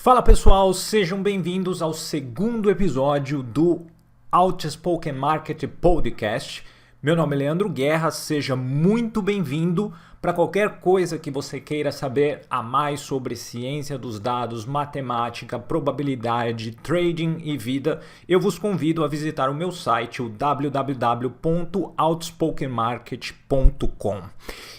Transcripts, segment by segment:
Fala pessoal, sejam bem-vindos ao segundo episódio do Outspoken Market Podcast. Meu nome é Leandro Guerra, seja muito bem-vindo. Para qualquer coisa que você queira saber a mais sobre ciência dos dados, matemática, probabilidade, trading e vida, eu vos convido a visitar o meu site, o www.outspokenmarket.com.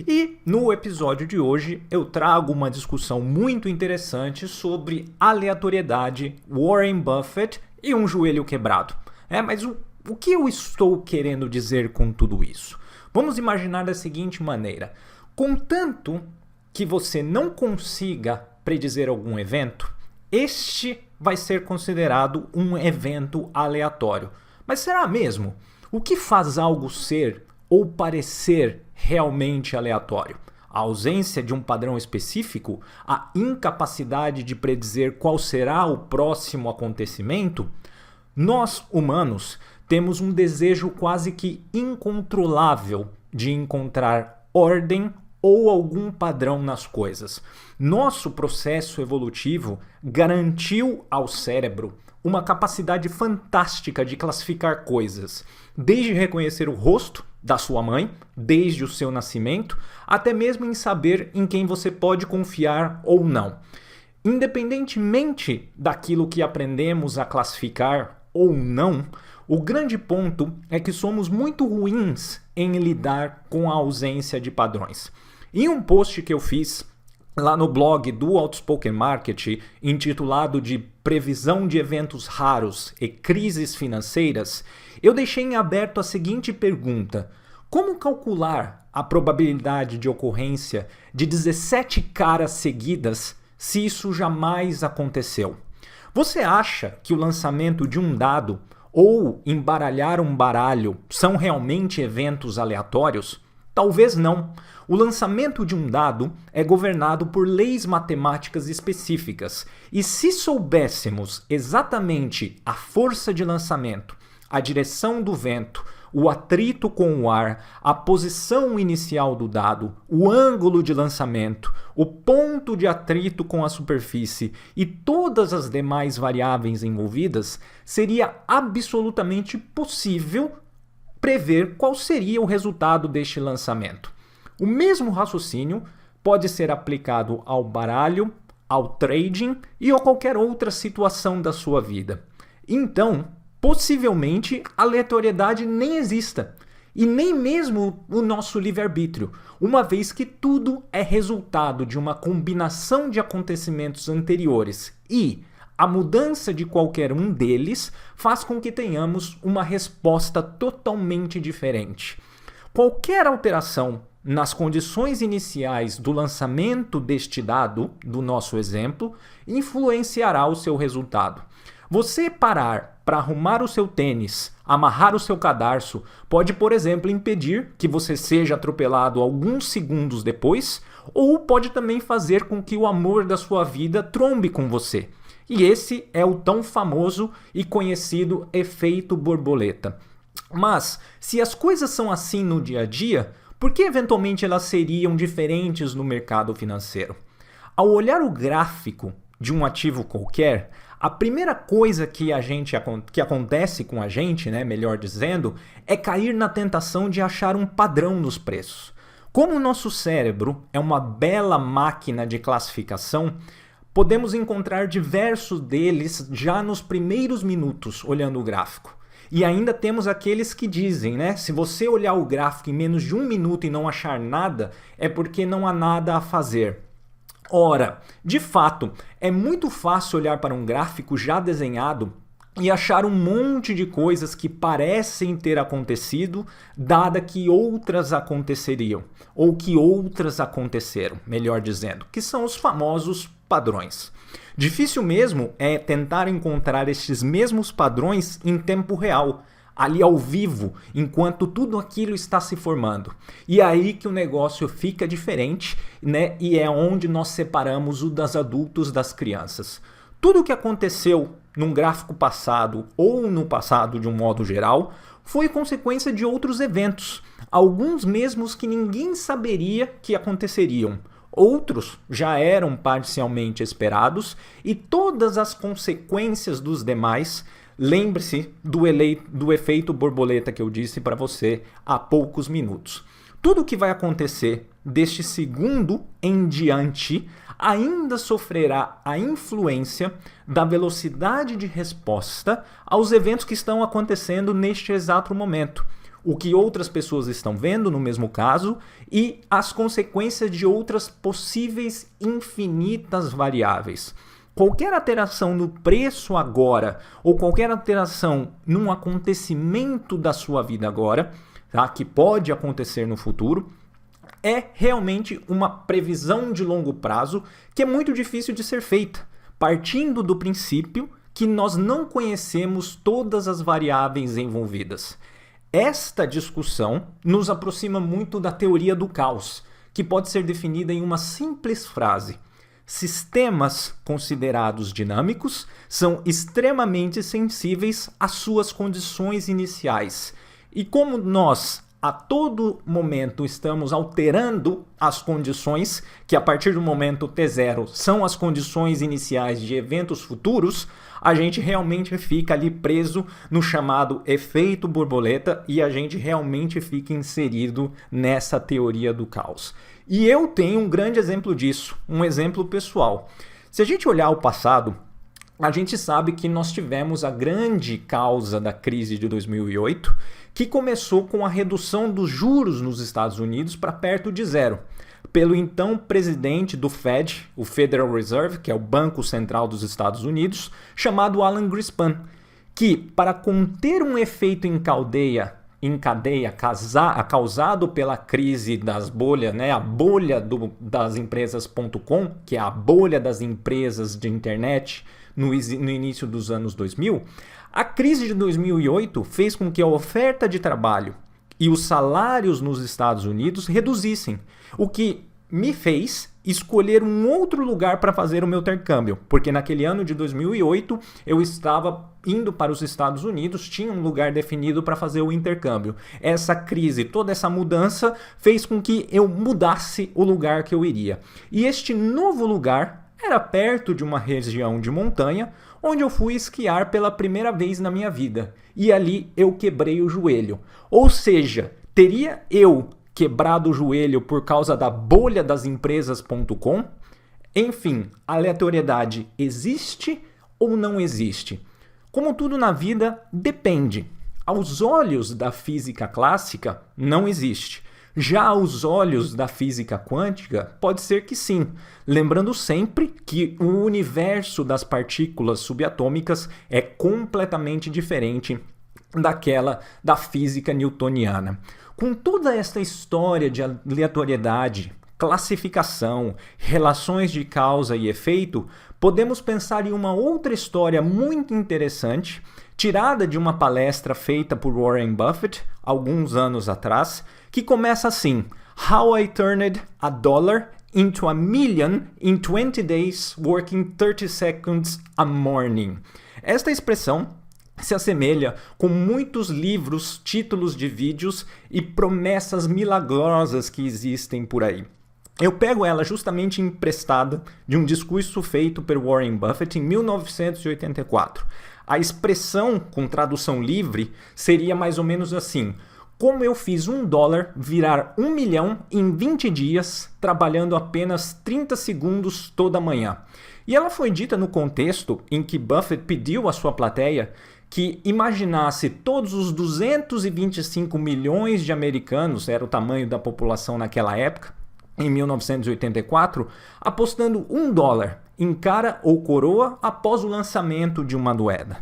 E no episódio de hoje eu trago uma discussão muito interessante sobre aleatoriedade, Warren Buffett e um joelho quebrado. Mas o que eu estou querendo dizer com tudo isso? Vamos imaginar da seguinte maneira. Contanto que você não consiga predizer algum evento, este vai ser considerado um evento aleatório. Mas será mesmo? O que faz algo ser ou parecer realmente aleatório? A ausência de um padrão específico? A incapacidade de predizer qual será o próximo acontecimento? Nós, humanos, temos um desejo quase que incontrolável de encontrar ordem ou algum padrão nas coisas. Nosso processo evolutivo garantiu ao cérebro uma capacidade fantástica de classificar coisas, desde reconhecer o rosto da sua mãe, desde o seu nascimento, até mesmo em saber em quem você pode confiar ou não. Independentemente daquilo que aprendemos a classificar ou não, o grande ponto é que somos muito ruins em lidar com a ausência de padrões. Em um post que eu fiz lá no blog do Outspoken Market, intitulado de Previsão de Eventos Raros e Crises Financeiras, eu deixei em aberto a seguinte pergunta: como calcular a probabilidade de ocorrência de 17 caras seguidas se isso jamais aconteceu? Você acha que o lançamento de um dado ou embaralhar um baralho são realmente eventos aleatórios? Talvez não. O lançamento de um dado é governado por leis matemáticas específicas, e se soubéssemos exatamente a força de lançamento, a direção do vento, o atrito com o ar, a posição inicial do dado, o ângulo de lançamento, o ponto de atrito com a superfície e todas as demais variáveis envolvidas, seria absolutamente possível prever qual seria o resultado deste lançamento. O mesmo raciocínio pode ser aplicado ao baralho, ao trading e a qualquer outra situação da sua vida. Então, possivelmente, a aleatoriedade nem exista, e nem mesmo o nosso livre-arbítrio, uma vez que tudo é resultado de uma combinação de acontecimentos anteriores e a mudança de qualquer um deles faz com que tenhamos uma resposta totalmente diferente. Qualquer alteração nas condições iniciais do lançamento deste dado, do nosso exemplo, influenciará o seu resultado. Você parar para arrumar o seu tênis, amarrar o seu cadarço, pode, por exemplo, impedir que você seja atropelado alguns segundos depois, ou pode também fazer com que o amor da sua vida trombe com você. E esse é o tão famoso e conhecido efeito borboleta. Mas, se as coisas são assim no dia a dia, por que eventualmente elas seriam diferentes no mercado financeiro? Ao olhar o gráfico de um ativo qualquer, a primeira coisa que acontece com a gente, melhor dizendo, é cair na tentação de achar um padrão nos preços. Como o nosso cérebro é uma bela máquina de classificação, podemos encontrar diversos deles já nos primeiros minutos olhando o gráfico. E ainda temos aqueles que dizem, se você olhar o gráfico em menos de 1 minuto e não achar nada, é porque não há nada a fazer. Ora, de fato, é muito fácil olhar para um gráfico já desenhado e achar um monte de coisas que parecem ter acontecido, dada que outras aconteceriam, ou que outras aconteceram, melhor dizendo, que são os famosos padrões. Difícil mesmo é tentar encontrar estes mesmos padrões em tempo real, ali ao vivo, enquanto tudo aquilo está se formando. E é aí que o negócio fica diferente, e é onde nós separamos o dos adultos das crianças. Tudo o que aconteceu num gráfico passado ou no passado de um modo geral foi consequência de outros eventos, alguns mesmos que ninguém saberia que aconteceriam, outros já eram parcialmente esperados e todas as consequências dos demais. Lembre-se do efeito borboleta que eu disse para você há poucos minutos. Tudo o que vai acontecer deste segundo em diante ainda sofrerá a influência da velocidade de resposta aos eventos que estão acontecendo neste exato momento. O que outras pessoas estão vendo no mesmo caso e as consequências de outras possíveis infinitas variáveis. Qualquer alteração no preço agora ou qualquer alteração num acontecimento da sua vida agora, tá, que pode acontecer no futuro, é realmente uma previsão de longo prazo que é muito difícil de ser feita, partindo do princípio que nós não conhecemos todas as variáveis envolvidas. Esta discussão nos aproxima muito da teoria do caos, que pode ser definida em uma simples frase. Sistemas considerados dinâmicos são extremamente sensíveis às suas condições iniciais. E como nós, a todo momento, estamos alterando as condições, que a partir do momento T0 são as condições iniciais de eventos futuros, a gente realmente fica ali preso no chamado efeito borboleta e a gente realmente fica inserido nessa teoria do caos. E eu tenho um grande exemplo disso, um exemplo pessoal. Se a gente olhar o passado, a gente sabe que nós tivemos a grande causa da crise de 2008, que começou com a redução dos juros nos Estados Unidos para perto de zero, pelo então presidente do Fed, o Federal Reserve, que é o Banco Central dos Estados Unidos, chamado Alan Greenspan, que, para conter um efeito em cadeia causado pela crise das bolhas, né, a bolha das empresas.com, que é a bolha das empresas de internet no início dos anos 2000, a crise de 2008 fez com que a oferta de trabalho e os salários nos Estados Unidos reduzissem, o que me fez escolher um outro lugar para fazer o meu intercâmbio, porque naquele ano de 2008 eu estava indo para os Estados Unidos, tinha um lugar definido para fazer o intercâmbio. Essa crise, toda essa mudança fez com que eu mudasse o lugar que eu iria. E este novo lugar era perto de uma região de montanha, onde eu fui esquiar pela primeira vez na minha vida. E ali eu quebrei o joelho. Ou seja, teria eu quebrado o joelho por causa da bolha das empresas.com? Enfim, a aleatoriedade existe ou não existe? Como tudo na vida, depende. Aos olhos da física clássica, não existe. Já aos olhos da física quântica, pode ser que sim. Lembrando sempre que o universo das partículas subatômicas é completamente diferente daquela da física newtoniana. Com toda esta história de aleatoriedade, classificação, relações de causa e efeito, podemos pensar em uma outra história muito interessante, tirada de uma palestra feita por Warren Buffett alguns anos atrás, que começa assim: How I Turned $1 into $1 million in 20 days working 30 seconds a morning. Esta expressão se assemelha com muitos livros, títulos de vídeos e promessas milagrosas que existem por aí. Eu pego ela justamente emprestada de um discurso feito por Warren Buffett em 1984. A expressão com tradução livre seria mais ou menos assim: como eu fiz $1 virar 1 milhão em 20 dias, trabalhando apenas 30 segundos toda manhã. E ela foi dita no contexto em que Buffett pediu à sua plateia que imaginasse todos os 225 milhões de americanos, era o tamanho da população naquela época, em 1984, apostando $1 em cara ou coroa após o lançamento de uma moeda.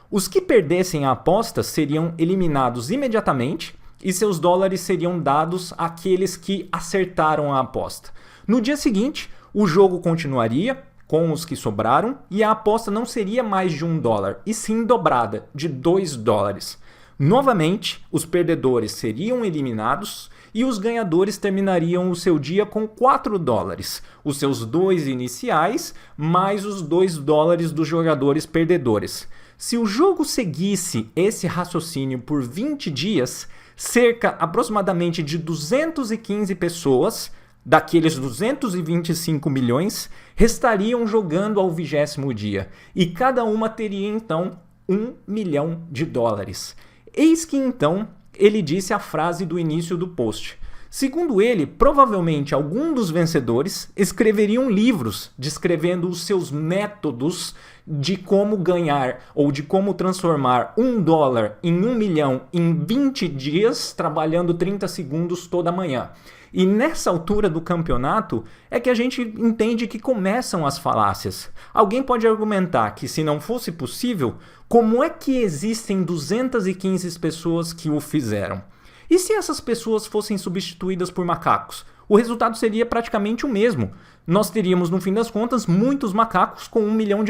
Os que perdessem a aposta seriam eliminados imediatamente e seus dólares seriam dados àqueles que acertaram a aposta. No dia seguinte, o jogo continuaria com os que sobraram e a aposta não seria mais de $1, e sim dobrada, de $2. Novamente, os perdedores seriam eliminados e os ganhadores terminariam o seu dia com $4, os seus 2 iniciais mais os $2 dos jogadores perdedores. Se o jogo seguisse esse raciocínio por 20 dias, aproximadamente de 215 pessoas daqueles 225 milhões restariam jogando ao 20º dia, e cada uma teria então $1 milhão. Eis que então ele disse a frase do início do post. Segundo ele, provavelmente algum dos vencedores escreveriam livros descrevendo os seus métodos de como ganhar ou de como transformar $1 em 1 milhão em 20 dias, trabalhando 30 segundos toda manhã. E nessa altura do campeonato é que a gente entende que começam as falácias. Alguém pode argumentar que se não fosse possível, como é que existem 215 pessoas que o fizeram? E se essas pessoas fossem substituídas por macacos? O resultado seria praticamente o mesmo. Nós teríamos, no fim das contas, muitos macacos com $1 milhão.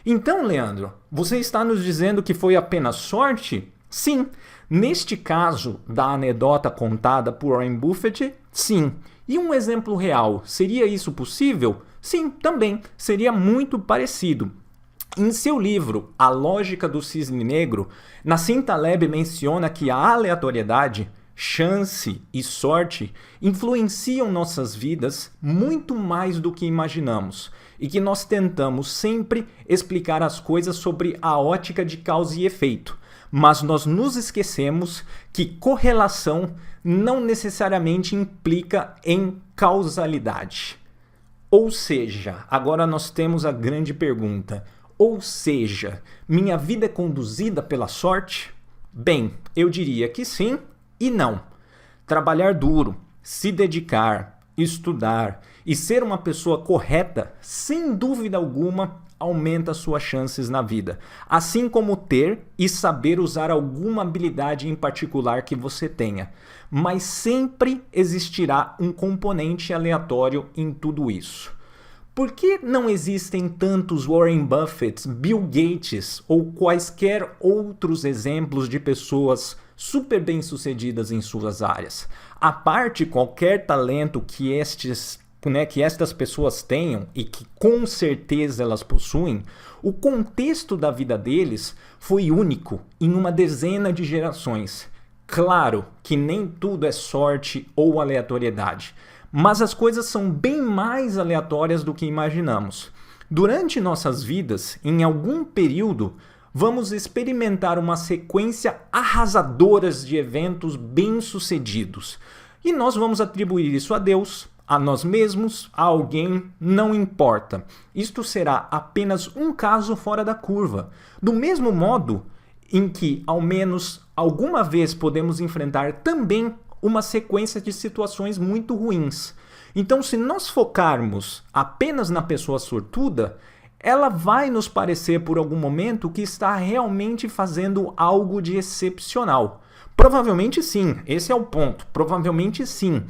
Então, Leandro, você está nos dizendo que foi apenas sorte? Sim. Neste caso da anedota contada por Warren Buffett, sim. E um exemplo real, seria isso possível? Sim, também. Seria muito parecido. Em seu livro, A Lógica do Cisne Negro, Nassim Taleb menciona que a aleatoriedade, chance e sorte influenciam nossas vidas muito mais do que imaginamos e que nós tentamos sempre explicar as coisas sobre a ótica de causa e efeito, mas nós nos esquecemos que correlação não necessariamente implica em causalidade. Ou seja, agora nós temos a grande pergunta. Ou seja, minha vida é conduzida pela sorte? Bem, eu diria que sim e não. Trabalhar duro, se dedicar, estudar e ser uma pessoa correta, sem dúvida alguma, aumenta suas chances na vida. Assim como ter e saber usar alguma habilidade em particular que você tenha. Mas sempre existirá um componente aleatório em tudo isso. Por que não existem tantos Warren Buffett, Bill Gates ou quaisquer outros exemplos de pessoas super bem-sucedidas em suas áreas? A parte qualquer talento que estas pessoas tenham e que com certeza elas possuem, o contexto da vida deles foi único em uma dezena de gerações. Claro que nem tudo é sorte ou aleatoriedade. Mas as coisas são bem mais aleatórias do que imaginamos. Durante nossas vidas, em algum período, vamos experimentar uma sequência arrasadora de eventos bem-sucedidos. E nós vamos atribuir isso a Deus, a nós mesmos, a alguém, não importa. Isto será apenas um caso fora da curva. Do mesmo modo em que, ao menos alguma vez, podemos enfrentar também uma sequência de situações muito ruins. Então, se nós focarmos apenas na pessoa sortuda, ela vai nos parecer por algum momento que está realmente fazendo algo de excepcional. Provavelmente sim, esse é o ponto, provavelmente sim.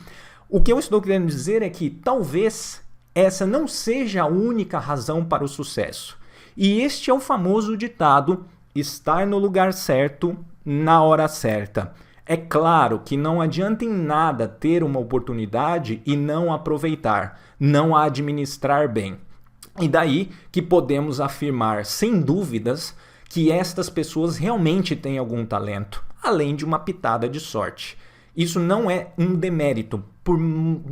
O que eu estou querendo dizer é que talvez essa não seja a única razão para o sucesso. E este é o famoso ditado, estar no lugar certo, na hora certa. É claro que não adianta em nada ter uma oportunidade e não aproveitar, não a administrar bem. E daí que podemos afirmar, sem dúvidas, que estas pessoas realmente têm algum talento, além de uma pitada de sorte. Isso não é um demérito,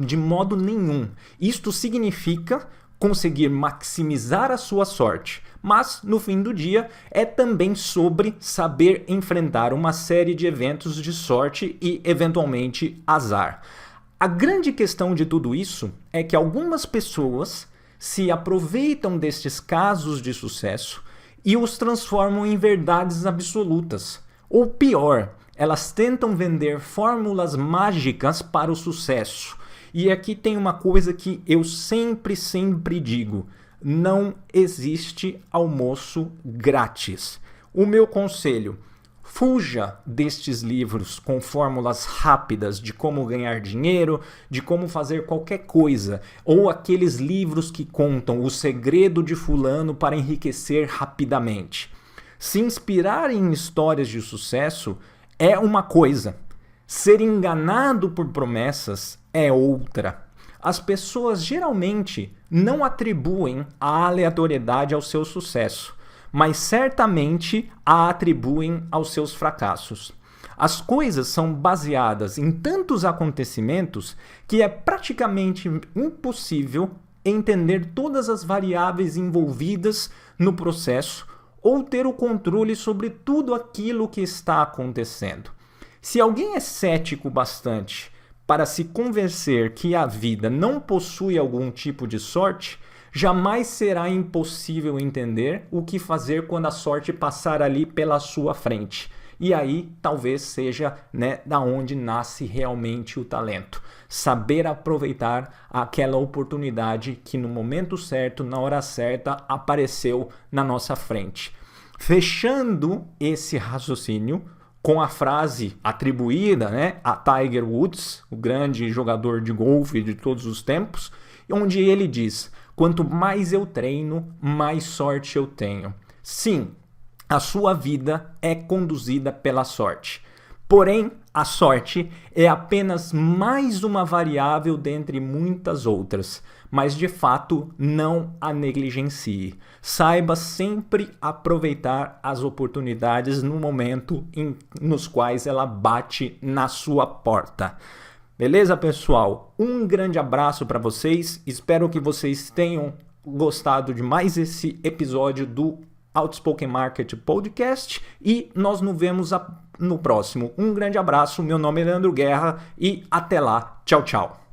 de modo nenhum. Isto significa conseguir maximizar a sua sorte. Mas, no fim do dia, é também sobre saber enfrentar uma série de eventos de sorte e, eventualmente, azar. A grande questão de tudo isso é que algumas pessoas se aproveitam destes casos de sucesso e os transformam em verdades absolutas. Ou pior, elas tentam vender fórmulas mágicas para o sucesso. E aqui tem uma coisa que eu sempre digo. Não existe almoço grátis. O meu conselho, fuja destes livros com fórmulas rápidas de como ganhar dinheiro, de como fazer qualquer coisa, ou aqueles livros que contam o segredo de fulano para enriquecer rapidamente. Se inspirar em histórias de sucesso é uma coisa, ser enganado por promessas é outra. As pessoas geralmente não atribuem a aleatoriedade ao seu sucesso, mas certamente a atribuem aos seus fracassos. As coisas são baseadas em tantos acontecimentos que é praticamente impossível entender todas as variáveis envolvidas no processo ou ter o controle sobre tudo aquilo que está acontecendo. Se alguém é cético bastante para se convencer que a vida não possui algum tipo de sorte, jamais será impossível entender o que fazer quando a sorte passar ali pela sua frente. E aí talvez seja, da onde nasce realmente o talento. Saber aproveitar aquela oportunidade que no momento certo, na hora certa, apareceu na nossa frente. Fechando esse raciocínio com a frase atribuída, a Tiger Woods, o grande jogador de golfe de todos os tempos, onde ele diz: quanto mais eu treino, mais sorte eu tenho. Sim, a sua vida é conduzida pela sorte. Porém, a sorte é apenas mais uma variável dentre muitas outras, mas de fato não a negligencie. Saiba sempre aproveitar as oportunidades no momento nos quais ela bate na sua porta. Beleza, pessoal? Um grande abraço para vocês. Espero que vocês tenham gostado de mais esse episódio do Outspoken Market Podcast e nós nos vemos no próximo. Um grande abraço, meu nome é Leandro Guerra e até lá. Tchau, tchau.